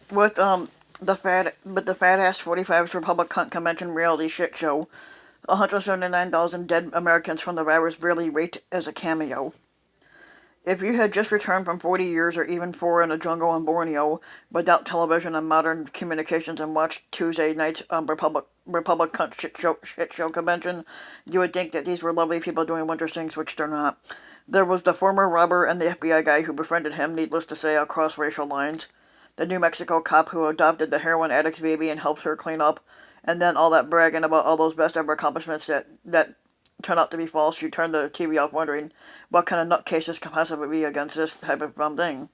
with the fat ass 45's Republican convention reality shit show. 179,000 dead Americans from the virus barely rate as a cameo. If you had just returned from 40 years or even 4 in a jungle in Borneo without television and modern communications and watched Tuesday night's Republican shit show convention, you would think that these were lovely people doing wondrous things, which they're not. There was the former robber and the FBI guy who befriended him, needless to say, across racial lines. The New Mexico cop who adopted the heroin addict's baby and helped her clean up. And then all that bragging about all those best ever accomplishments that turn out to be false. You turn the TV off wondering what kind of nutcases can possibly be against this type of thing.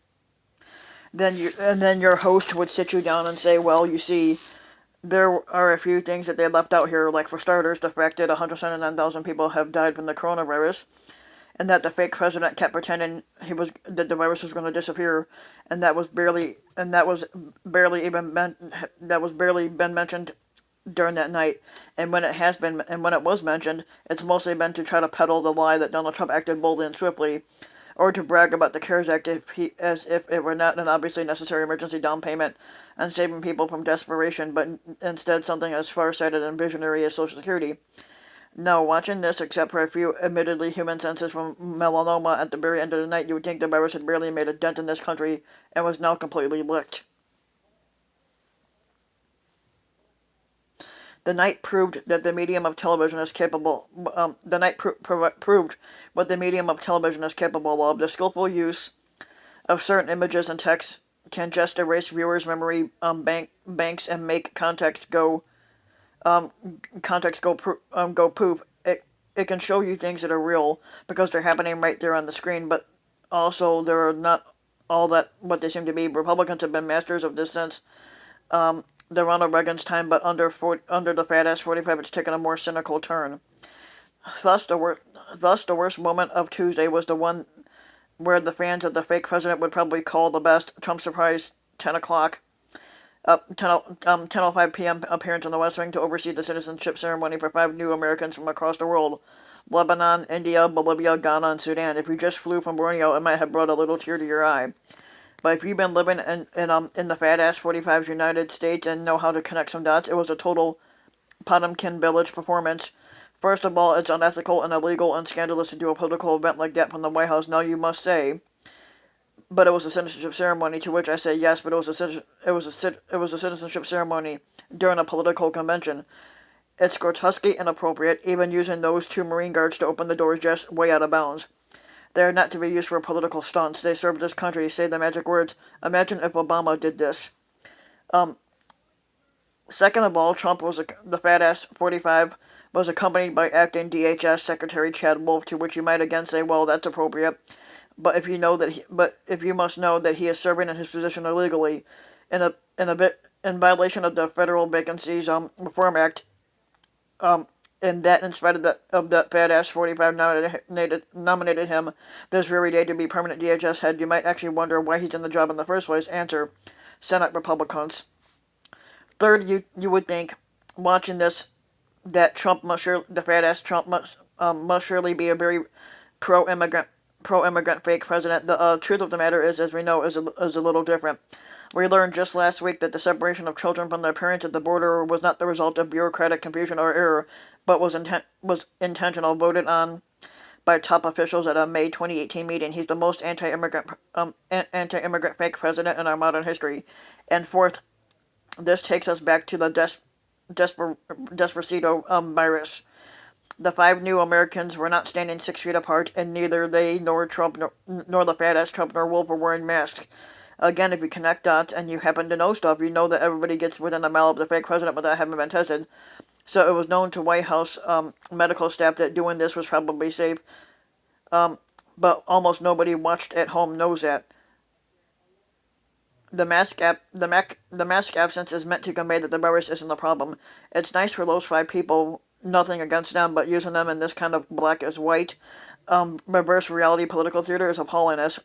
Then your host would sit you down and say, well, you see, there are a few things that they left out here, like for starters, the fact that 179,000 people have died from the coronavirus, and that the fake president kept pretending that the virus was going to disappear, and that was barely been mentioned during that night. And when it was mentioned, it's mostly been to try to peddle the lie that Donald Trump acted boldly and swiftly, or to brag about the CARES Act as if it were not an obviously necessary emergency down payment and saving people from desperation, but instead something as far-sighted and visionary as Social Security. No, watching this, except for a few admittedly human senses from melanoma at the very end of the night, you would think the virus had barely made a dent in this country and was now completely licked. The night proved that the medium of television is capable. The night proved what the medium of television is capable of. The skillful use of certain images and text can just erase viewers' memory banks and make um, go poof. It can show you things that are real because they're happening right there on the screen, but also they're not all that what they seem to be. Republicans have been masters of this since the Ronald Reagan's time, but under the fat ass 45, it's taken a more cynical turn. Thus, the worst moment of Tuesday was the one where the fans of the fake president would probably call the best Trump surprise 10 o'clock, 10:05 p.m. appearance in the West Wing to oversee the citizenship ceremony for 5 new Americans from across the world: Lebanon, India, Bolivia, Ghana, and Sudan. If you just flew from Borneo, it might have brought a little tear to your eye. But if you've been living in the fat ass 45's United States and know how to connect some dots, it was a total Potemkin village performance. First of all, it's unethical and illegal and scandalous to do a political event like that from the White House. Now you must say, but it was a citizenship ceremony. To which I say yes, but it was a citizenship ceremony during a political convention. It's grotesquely inappropriate, even using those 2 Marine guards to open the doors just way out of bounds. They are not to be used for political stunts. They serve this country. Say the magic words. Imagine if Obama did this. Um, Second of all, the fat ass 45 was accompanied by acting DHS Secretary Chad Wolf, to which you might again say, well, that's appropriate. But if you must know that he is serving in his position illegally, in violation of the Federal Vacancies Reform Act, and that in spite of that fat ass 45 nominated him this very day to be permanent DHS head, you might actually wonder why he's in the job in the first place. Answer: Senate Republicans. Third, you would think, watching this, that the fat ass Trump must surely be a very pro immigrant fake president. The truth of the matter is, as we know, is a little different. We learned just last week that the separation of children from their parents at the border was not the result of bureaucratic confusion or error, but was intentional, voted on by top officials at a May 2018 meeting. He's the most anti-immigrant fake president in our modern history. And fourth, this takes us back to the Despacito virus. The 5 new Americans were not standing 6 feet apart, and neither they nor Trump nor the fat ass Trump nor Wolf were wearing masks. Again, if you connect dots and you happen to know stuff, you know that everybody gets within a mile of the fake president without having been tested. So it was known to White House medical staff that doing this was probably safe. But almost nobody watched at home knows that. The mask absence is meant to convey that the virus isn't the problem. It's nice for those 5 people, nothing against them, but using them in this kind of black as white, reverse reality political theater is appalling, as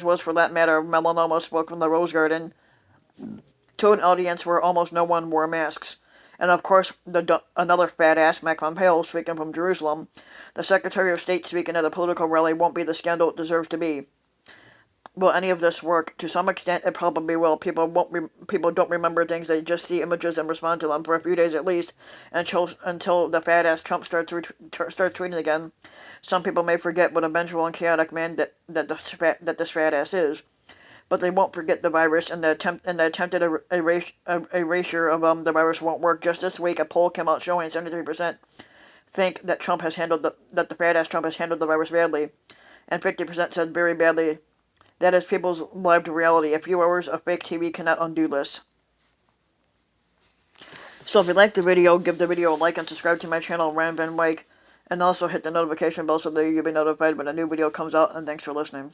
was for that matter melanoma spoke from the Rose Garden to an audience where almost no one wore masks. And of course, another fat ass, Mike Pompeo, speaking from Jerusalem. The Secretary of State speaking at a political rally won't be the scandal it deserves to be. Will any of this work? To some extent, it probably will. People don't remember things; they just see images and respond to them for a few days at least, until the fat ass Trump starts tweeting again. Some people may forget what a vengeful and chaotic man that this fat ass is, but they won't forget the virus, and the attempted erasure of the virus won't work. Just this week, a poll came out showing 73% think that the fat ass Trump has handled the virus badly, and 50% said very badly. That is people's lived reality. A few hours of fake TV cannot undo this. So if you liked the video, give the video a like and subscribe to my channel, Ryan Van Wyk, and also hit the notification bell so that you'll be notified when a new video comes out, and thanks for listening.